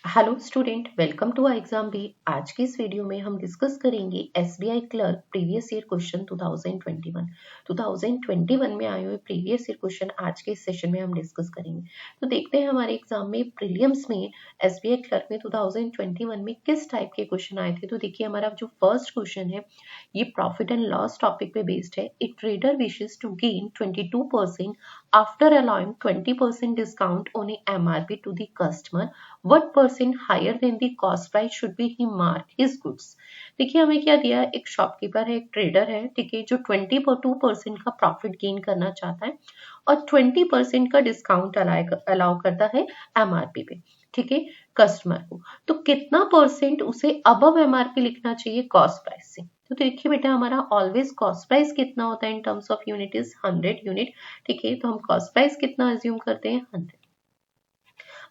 Hello student, welcome to exam B. आज की इस वीडियो में हम डिस्कस करेंगे SBI clerk previous year question 2021 में आए हुए प्रीवियस ईयर क्वेश्चन आज के इस सेशन में हम डिस्कस करेंगे। तो देखते हैं हमारे एग्जाम में प्रीलिम्स में एसबीआई क्लर्क में 2021 में किस टाइप के क्वेश्चन आए थे। तो देखिए हमारा जो फर्स्ट क्वेश्चन है ये प्रॉफिट एंड लॉस टॉपिक पे बेस्ड है। A trader wishes to gain 22% after allowing 20% discount on a MRP to the customer, what percent higher than the cost price should be he mark his goods। देखिए हमें क्या दिया है, एक shopkeeper है, एक ट्रेडर है, ठीक है, जो 22% का प्रॉफिट गेन करना चाहता है और 20% का डिस्काउंट अलाउ करता है एमआरपी पे, ठीक है, कस्टमर को। तो कितना परसेंट उसे अबव एमआरपी लिखना चाहिए कॉस्ट प्राइस से। तो देखिए बेटा हमारा ऑलवेज कॉस्ट प्राइस कितना होता है इन terms of unit is 100 unit, ठीक है। तो हम कॉस्ट प्राइस कितना अज्यूम करते हैं 100।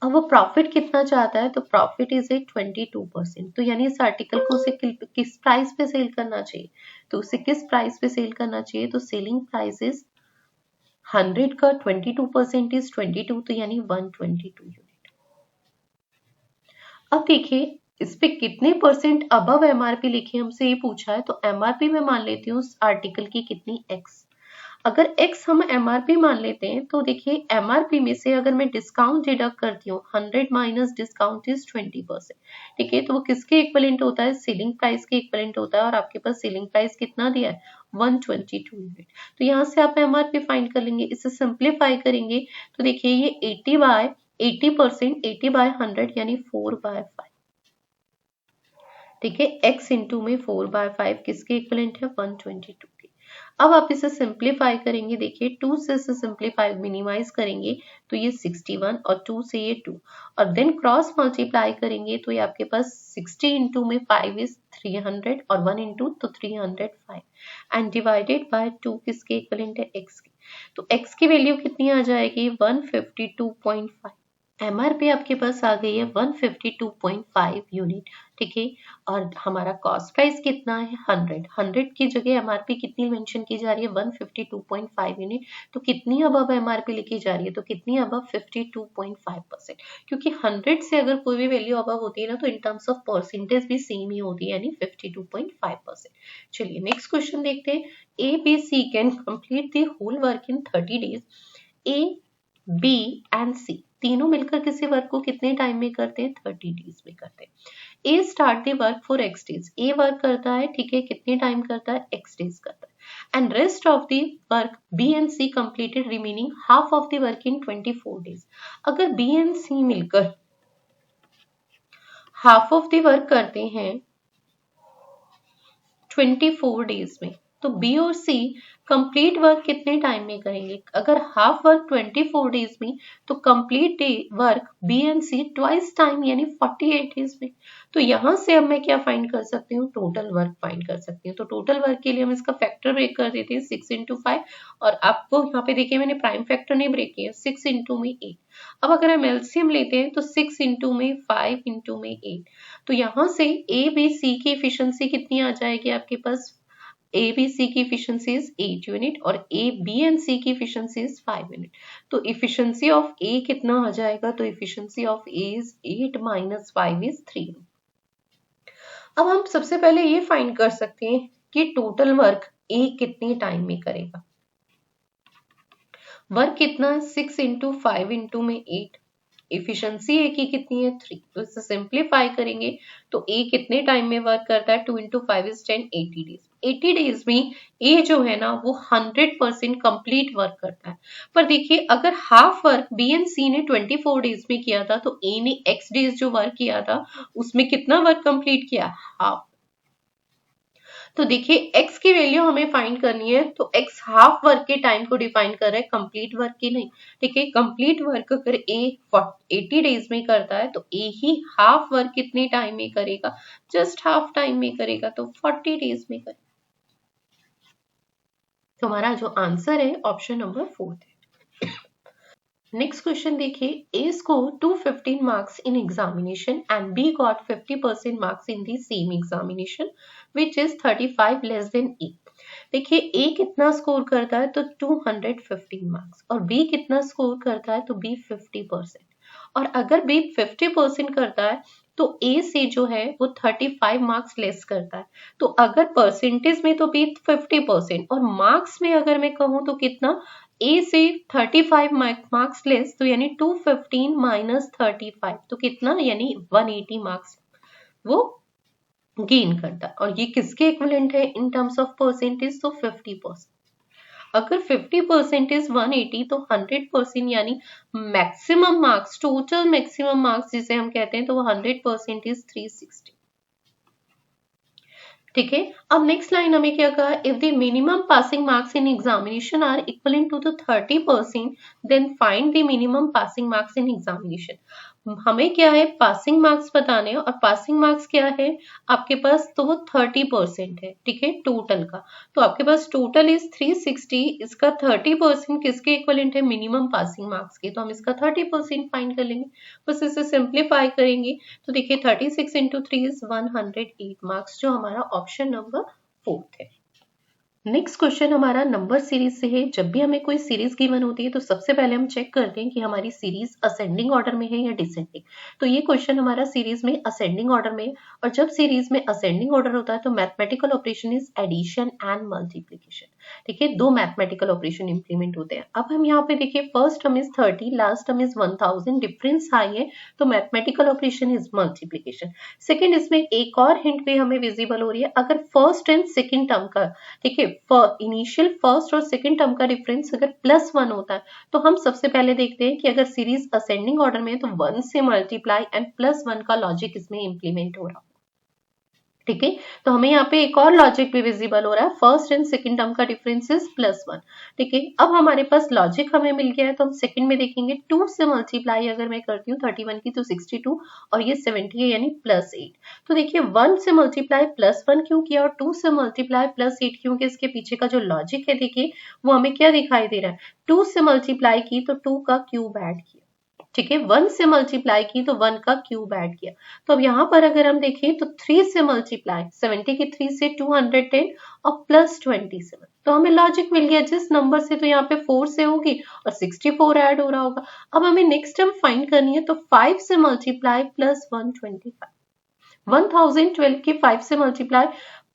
अब वो प्रॉफिट कितना चाहता है, तो प्रॉफिट इज ए 22%। तो यानी इस आर्टिकल को उसे किस प्राइस पे सेल करना चाहिए, तो उसे किस प्राइस पे सेल करना चाहिए। तो सेलिंग प्राइस इज 100 का 22% इज 22, तो यानी 122 यूनिट। अब देखिए इस पे कितने परसेंट अबव एमआरपी लिखे हमसे ये पूछा है। तो एमआरपी में मान लेती हूँ उस आर्टिकल की कितनी एक्स। अगर x हम एमआरपी मान लेते हैं तो देखिए एमआरपी में से अगर मैं डिस्काउंट डिडक्ट करती हूँ 100 माइनस डिस्काउंट इज 20%, ठीक है। तो वो किसके इक्विवेलेंट होता है, सेलिंग प्राइस के इक्विवेलेंट होता है। और आपके पास सेलिंग प्राइस कितना दिया है 122 यूनिट। तो यहाँ से आप एमआरपी फाइंड कर लेंगे। इसे सिंप्लीफाई करेंगे तो देखिए ये 80 बाय 100 यानी 4/5, ठीक है। x इंटू में 4/5 किसके इक्विवेलेंट है 122 के। अब आप इसे सिंप्लीफाई करेंगे, देखिए 2 से इसे सिंप्लीफाई मिनिमाइज करेंगे तो ये 61 और 2 से ये 2 और देन क्रॉस मल्टीप्लाई करेंगे तो ये आपके पास 60 इंटू में 5 इज 300 और 1 इंटू तो 305 एंड डिवाइडेड बाय 2 किसके इक्विवेलेंट है x के। तो x की वैल्यू कितनी आ जाएगी 152.5। एमआरपी आपके पास आ गई है 152.5 यूनिट, ठीक है। और हमारा कॉस्ट प्राइस कितना है 100 की जगह एमआरपी कितनी मेंशन की जा रही है 152.5 यूनिट। तो कितनी अबव एमआरपी लिखी जा रही है, तो कितनी अबव 52.5%, क्योंकि 100 से अगर कोई भी वैल्यू अबव होती है ना तो इन टर्म्स ऑफ परसेंटेज भी सेम ही होती है, यानी 52.5%। चलिए नेक्स्ट क्वेश्चन देखते हैं। A B C can complete the whole work in 30 days. A B and C तीनों मिलकर किसी वर्क को कितने टाइम में करते हैं 30 डेज में करते हैं। A start the work for X days, A work करता है, ठीक है, कितने टाइम करता है एक्स डेज करता है। And rest of the work B and C completed remaining half of the work in 24 days. अगर बी एंड सी मिलकर हाफ ऑफ द वर्क करते हैं 24 डेज में, तो बी और सी कंप्लीट वर्क कितने टाइम में करेंगे। अगर हाफ वर्क 24 डेज में तो complete work B and C twice time यानी 48 डेज में। तो यहां से अब मैं क्या फाइंड कर सकती हूँ, टोटल वर्क फाइंड कर सकती हूँ। तो टोटल वर्क के लिए हम इसका फैक्टर ब्रेक कर देते हैं 6 इंटू 5 और आपको यहाँ पे देखिए मैंने प्राइम फैक्टर नहीं ब्रेक किया, 6 इंटू में 8। अब अगर हम एलसीएम लेते हैं तो 6 इंटू में 5 इंटू में 8, तो यहां से ए बी सी की एफिशिएंसी कितनी आ जाएगी आपके पास, ए बी सी की एफिशिएंसी इज 8 यूनिट और ए बी एंड सी की एफिशिएंसी इज 5 यूनिट। तो एफिशिएंसी ऑफ ए कितना आ जाएगा, तो efficiency of A is 8 minus 5 is 3। अब हम सबसे पहले ये फाइंड कर सकते हैं कि टोटल वर्क ए कितने टाइम में करेगा। वर्क कितना है 6 इंटू 5 इंटू में 8, एफिशिएंसी ए की कितनी है 3। तो इसे सिंप्लीफाई करेंगे तो ए कितने टाइम में वर्क करता है 2 इंटू 5 इज 10, 80 डेज। 80 डेज में ए जो है ना वो 100% कंप्लीट वर्क करता है। पर देखिए अगर हाफ वर्क बी एंड सी ने 24 डेज में किया था तो ए ने एक्स डेज जो वर्क किया था उसमें कितना वर्क कंप्लीट किया, हाफ। तो देखिए x की वैल्यू हमें फाइंड करनी है तो x हाफ वर्क के टाइम को डिफाइन कर रहा है, कंप्लीट वर्क की नहीं, ठीक है। कंप्लीट वर्क अगर a 80 डेज में करता है तो a ही हाफ वर्क कितने टाइम में करेगा, जस्ट हाफ टाइम में करेगा, तो 40 डेज में करेगा। तो हमारा जो आंसर है ऑप्शन नंबर 4 है। नेक्स्ट क्वेश्चन देखिए, A scored 215 marks in examination and B got 50% marks in the same examination, which is 35 less than A। देखिए A कितना स्कोर करता है तो 215 मार्क्स और B कितना स्कोर करता है तो B 50%। और अगर बी 50% करता है तो ए से जो है वो 35 मार्क्स लेस करता है। तो अगर परसेंटेज में तो बी 50% और मार्क्स में अगर मैं कहूँ तो कितना, ए से 35 मार्क्स लेस, तो यानी 215 माइनस 35 तो कितना, यानी 180 मार्क्स वो गेन करता है। और ये किसके इक्विवेलेंट है इन टर्म्स ऑफ परसेंटेज, तो 50%। अगर 50% इज 180 तो 100% यानी maximum marks, total maximum marks जिसे हम कहते हैं, तो वो 100% इज 360। ठीक है, अब नेक्स्ट लाइन हमें क्या कहा, if the minimum passing marks in examination are equivalent to the 30% then find the minimum passing marks in examination. हमें क्या है, पासिंग मार्क्स बताने हैं, और पासिंग मार्क्स क्या है आपके पास, तो वो 30% है। ठीक है, टोटल का, तो आपके पास टोटल इज 360, इसका 30% किसके इक्वलेंट है, मिनिमम पासिंग मार्क्स के, तो हम इसका 30% फाइंड कर लेंगे। बस इसे सिंप्लीफाई करेंगे तो देखिए 36 इंटू 3 इज 108 मार्क्स, जो हमारा ऑप्शन नंबर 4 है। नेक्स्ट क्वेश्चन हमारा नंबर सीरीज से है। जब भी हमें कोई सीरीज गिवन होती है तो सबसे पहले हम चेक करते हैं कि हमारी सीरीज असेंडिंग ऑर्डर में है या डिसेंडिंग। तो ये क्वेश्चन हमारा सीरीज में असेंडिंग ऑर्डर में है, और जब सीरीज में असेंडिंग ऑर्डर होता है तो mathematical operation is addition and multiplication. ठीक है, दो मैथमेटिकल ऑपरेशन इंप्लीमेंट होते हैं। अब हम यहाँ पे देखिए, first term is 30, last term is 1000, difference high है तो mathematical operation is multiplication. Second, इसमें एक और हिंट भी हमें विजिबल हो रही है, अगर फर्स्ट एंड सेकेंड टर्म का, ठीक है, इनिशियल फर्स्ट और सेकंड टर्म का डिफरेंस अगर +1 होता है तो हम सबसे पहले देखते हैं कि अगर सीरीज असेंडिंग ऑर्डर में है तो 1 से मल्टीप्लाई एंड +1 का लॉजिक इसमें इंप्लीमेंट हो रहा है। ठीक है, तो हमें यहाँ पे एक और लॉजिक भी विजिबल हो रहा है, फर्स्ट एंड सेकंड टर्म का डिफरेंस इज +1। ठीक है, अब हमारे पास लॉजिक हमें मिल गया है, तो हम सेकंड में देखेंगे 2 से मल्टीप्लाई अगर मैं करती हूँ 31 की तो 62 और ये 70 है यानी +8। तो देखिए 1 से मल्टीप्लाई +1 क्यों किया और 2 से मल्टीप्लाई +8 क्योंकि इसके पीछे का जो लॉजिक है देखिए वो हमें क्या दिखाई दे रहा है, 2 से मल्टीप्लाई की तो 2 का क्यूब ऐड किया। ठीक है, 1 से मल्टीप्लाई की तो 1 का क्यूब ऐड किया। तो अब यहाँ पर अगर हम देखें तो 3 से मल्टीप्लाई, 70 की 3 से 210 और +27, तो हमें लॉजिक मिल गया जिस नंबर से, तो यहाँ पे 4 से होगी और 64 ऐड हो रहा होगा। अब हमें नेक्स्ट टर्म फाइंड करनी है, तो 5 से मल्टीप्लाई +125, 1012 की 5 से मल्टीप्लाई,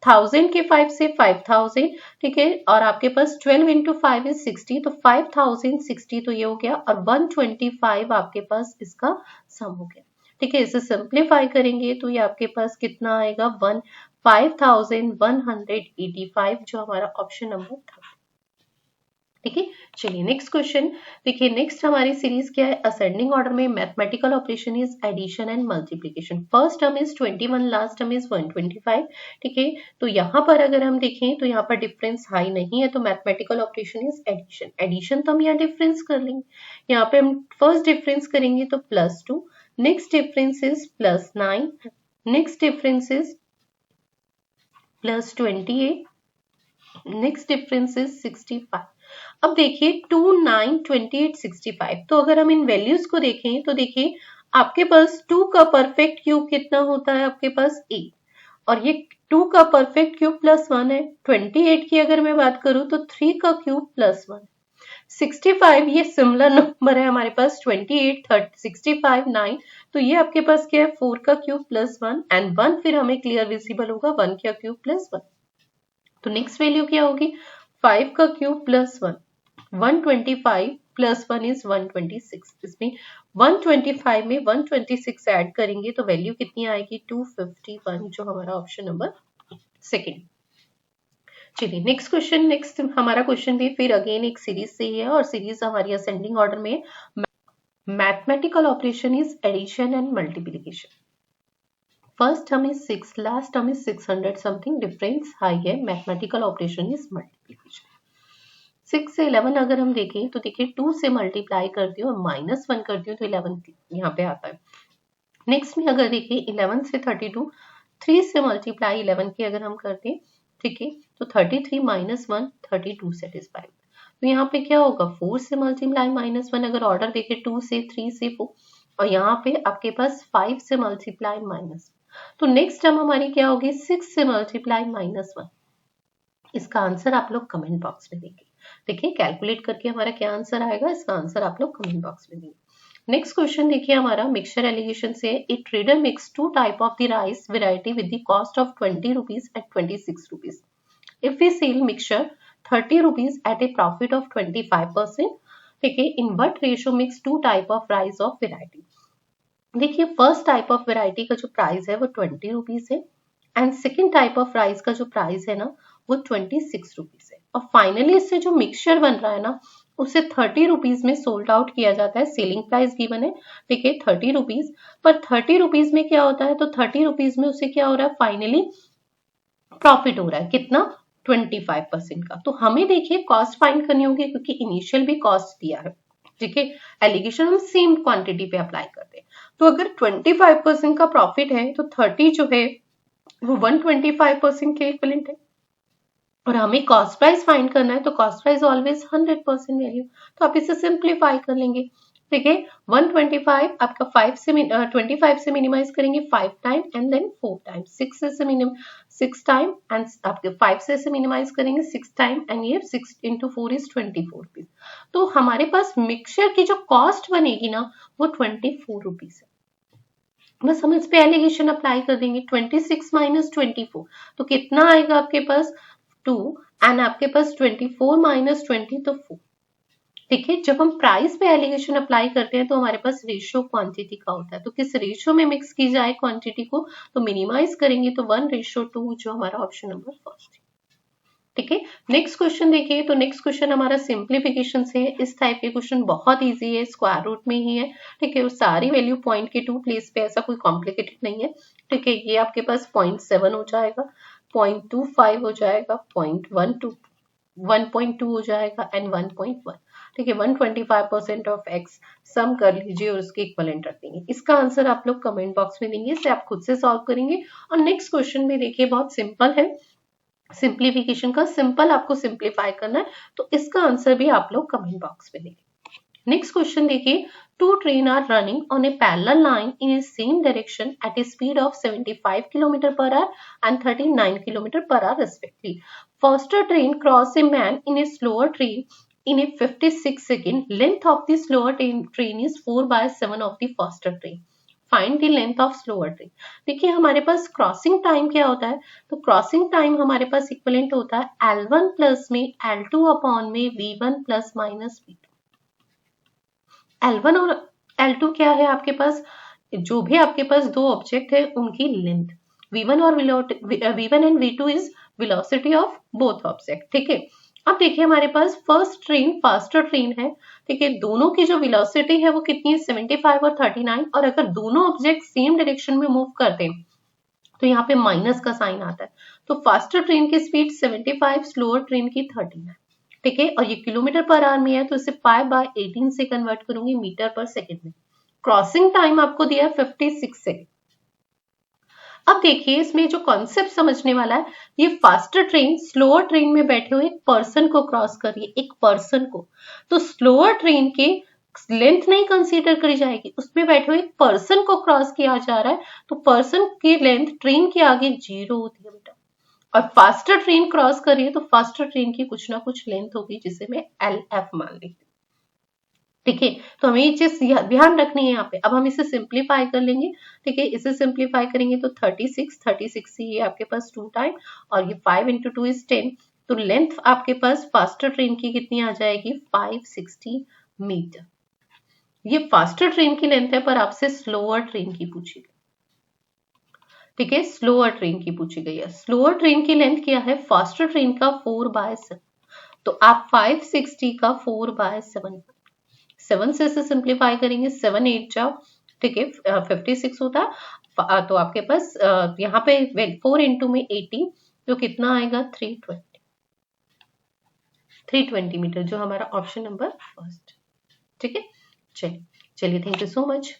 1000 के 5 से 5000, ठीक है, और आपके पास 12 इंटू 5 इज 60, तो 5060 तो ये हो गया, और 125 आपके पास इसका सम हो गया। ठीक है, इसे सिंप्लीफाई करेंगे तो ये आपके पास कितना आएगा, 5185, जो हमारा ऑप्शन नंबर था। ठीक है, चलिए नेक्स्ट क्वेश्चन देखिए। नेक्स्ट हमारी सीरीज क्या है, असेंडिंग ऑर्डर में mathematical operation is addition and multiplication. First term is 21, last term is 125। ठीक है, तो यहाँ पर अगर हम देखें तो यहाँ पर डिफरेंस हाई नहीं है, तो mathematical operation is addition. Addition तो हम यहाँ डिफरेंस कर लेंगे, यहाँ पे हम फर्स्ट डिफरेंस करेंगे तो +2, next difference is +9, next difference is +28, next difference is 65। अब देखिए 2, 9, 28, 65, तो अगर हम इन वैल्यूज को देखें तो देखिए आपके पास 2 का परफेक्ट क्यूब कितना होता है, आपके पास 8, और ये 2 का परफेक्ट क्यूब +1 है। 28 की अगर मैं बात करूं तो 3 का क्यूब +1, 65 ये सिमिलर नंबर है हमारे पास, 28, 65, 9, तो ये आपके पास क्या है, 4 का क्यूब +1 एंड 1 फिर हमें क्लियर विजिबल होगा 1 का क्यूब +1। तो नेक्स्ट वैल्यू क्या होगी, 5 का क्यूब +1, 125 +1 इज 126। इसमें 125 में 126 ऐड करेंगे तो वैल्यू कितनी आएगी, 251, जो हमारा ऑप्शन नंबर सेकंड। चलिए नेक्स्ट क्वेश्चन। नेक्स्ट हमारा क्वेश्चन भी फिर अगेन एक सीरीज से ही है, और सीरीज हमारी असेंडिंग ऑर्डर में। Mathematical operation is addition and multiplication. First term is 6, last term is 600 something, difference high है, मैथमेटिकल ऑपरेशन इज मल्टीप्लिकेशन। 6 से 11 अगर हम देखें तो देखिए 2 से मल्टीप्लाई करती हूँ और -1 करती हूँ तो 11 यहाँ पे आता है। नेक्स्ट में अगर देखिए 11 से 32, 3 से मल्टीप्लाई 11 की अगर हम करते हैं, ठीक है, तो 33 - 1 32 सेटिस्फाइड। तो यहाँ पे क्या होगा, 4 से मल्टीप्लाई -1, अगर ऑर्डर देखे 2 से 3 से 4, और यहाँ पे आपके पास 5 से मल्टीप्लाई -1, तो नेक्स्ट टर्म हमारी क्या होगी, 6 से मल्टीप्लाई -1। इसका आंसर आप लोग कमेंट बॉक्स में देंगे। देखिए कैलकुलेट करके हमारा क्या आंसर आएगा, इसका आंसर आप लोग कमेंट बॉक्स में देंगे। नेक्स्ट क्वेश्चन देखिए हमारा मिक्सचर एलिगेशन से, a trader mix 2 type of the rice variety with the cost of 20 rupees at 26 rupees. If we sell mixture 30 rupees at a profit of 25%, ठीक है, in what ratio mix 2 type of rice of variety. देखिए first type of variety का जो price है वो 20 rupees है and सेकेंड type of rice का जो प्राइस है ना वो 26 रुपीज है, और फाइनली इससे जो मिक्सचर बन रहा है ना उसे 30 रुपीज में सोल्ड आउट किया जाता है। सेलिंग प्राइस गिवन है, ठीक है, 30 रुपीज, पर 30 रुपीज में क्या होता है, तो 30 रुपीज में उसे क्या हो रहा है, फाइनली प्रॉफिट हो रहा है कितना, 25% का। तो हमें देखिए कॉस्ट फाइंड करनी होगी क्योंकि इनिशियल भी कॉस्ट दिया है, ठीक है, एलिगेशन हम सेम क्वांटिटी पे अप्लाई करते हैं। तो अगर 25% का प्रॉफिट है तो 30 जो है वो 125% के इक्विवेलेंट है, और हमें कॉस्ट प्राइस फाइंड करना है तो कॉस्ट प्राइस ऑलवेज 100% वैल्यू। तो आप इसे सिंप्लीफाई कर लेंगे, ठीक है, 125 आपका 25 से मिनिमाइज करेंगे 5 time and then 4 time, 6 time and आपके 5 से मिनिमाइज करेंगे 6 टाइम एंड ये 6 into 4 is 24 रुपीज। तो हमारे पास मिक्सचर की जो कॉस्ट बनेगी ना वो 24 रुपीज है। बस हम इस पे एलिगेशन अप्लाई कर देंगे, 26 माइनस 24 तो कितना आएगा आपके पास 2 एंड आपके पास 24 माइनस 20 तो 4, ठीक है। जब हम प्राइस पे एलिगेशन अप्लाई करते हैं तो हमारे पास रेशियो क्वांटिटी का होता है, तो किस रेशियो में मिक्स की जाए क्वांटिटी को, तो मिनिमाइज करेंगे तो 1:2 जो हमारा ऑप्शन नंबर फर्स्ट है, ठीक है। नेक्स्ट क्वेश्चन देखिए, तो नेक्स्ट क्वेश्चन हमारा सिंप्लीफिकेशन से है। इस टाइप के क्वेश्चन बहुत इजी है, स्क्वायर रूट में ही है, ठीक है, और सारी वैल्यू पॉइंट के 2 प्लेस पे, ऐसा कोई कॉम्प्लिकेटेड नहीं है, ठीक है। ये आपके पास 0.7 हो जाएगा, 0.25 हो जाएगा, 1.2 हो जाएगा एंड 1.1, ठीक है। 125% ऑफ एक्स सम कर लीजिए और उसके इक्विवेलेंट रख देंगे। इसका आंसर आप लोग कमेंट बॉक्स में देंगे, इसे आप खुद से सॉल्व करेंगे। और नेक्स्ट क्वेश्चन भी देखिए बहुत सिंपल है, सिंप्लीफिकेशन का सिंपल आपको सिंप्लीफाई करना है, तो इसका आंसर भी आप लोग कमेंट बॉक्स में देंगे। नेक्स्ट क्वेश्चन देखिए, 2 trains are running on a parallel line in a same direction at a speed of 75 km per hour and 39 km per hour respectively. Faster train cross a man in a slower train in a 56 second. Length of the slower train is 4/7 of the faster train. Find the length of slower train. देखिए हमारे पास crossing time क्या होता है, तो crossing time हमारे पास equivalent होता है L1 plus में L2 अपॉन में V1 plus minus V2। L1 और L2 क्या है आपके पास, जो भी आपके पास दो ऑब्जेक्ट है उनकी length, V1 and V2 is velocity of both object, ठीक है। अब देखिए हमारे पास फर्स्ट ट्रेन फास्टर ट्रेन है, ठीक है, दोनों की जो वेलोसिटी है वो कितनी है 75 और 39, और अगर दोनों ऑब्जेक्ट सेम डायरेक्शन में मूव करते हैं तो यहाँ पे माइनस का साइन आता है, तो फास्टर ट्रेन की स्पीड 75, स्लोअर ट्रेन की 39, ठीक है, और ये किलोमीटर पर आवर में है तो इसे 5/18 से कन्वर्ट करूंगी मीटर पर सेकंड में। क्रॉसिंग टाइम आपको दिया है 56 सेकंड। अब देखिए इसमें जो कॉन्सेप्ट समझने वाला है, ये फास्टर ट्रेन स्लोअर ट्रेन में बैठे हुए एक पर्सन को क्रॉस कर रही है, एक पर्सन को, तो स्लोअर ट्रेन के लेंथ नहीं कंसीडर करी जाएगी, उसमें बैठे हुए एक पर्सन को क्रॉस किया जा रहा है, तो पर्सन की लेंथ ट्रेन के आगे 0 होती है बेटा, और फास्टर ट्रेन क्रॉस कर रही है तो फास्टर ट्रेन की कुछ ना कुछ लेंथ होगी जिसे मैं LF मान लेती हूँ, ठीक है। तो हमें ये चीज ध्यान रखनी है यहाँ पे। अब हम इसे सिंप्लीफाई कर लेंगे, ठीक है, इसे सिंप्लीफाई करेंगे तो 36 से ये आपके पास 2 टाइम और ये 5 into 2 is 10, तो लेंथ आपके पास फास्टर ट्रेन की कितनी आ जाएगी 560 मीटर। ये फास्टर ट्रेन की लेंथ है, पर आपसे स्लोअर ट्रेन की पूछी गई, ठीक है, स्लोअर ट्रेन की पूछी गई है। स्लोअर ट्रेन की लेंथ क्या है, फास्टर ट्रेन का 4/7, तो आप 560 का 4/7, 7 से सिंप्लीफाई करेंगे, 7 8 जाओ, ठीक है, 56 होता, तो आपके पास यहाँ पे 4 into में 80, तो कितना आएगा 320 मीटर, जो हमारा ऑप्शन नंबर फर्स्ट, ठीक है। चलिए थैंक यू सो मच।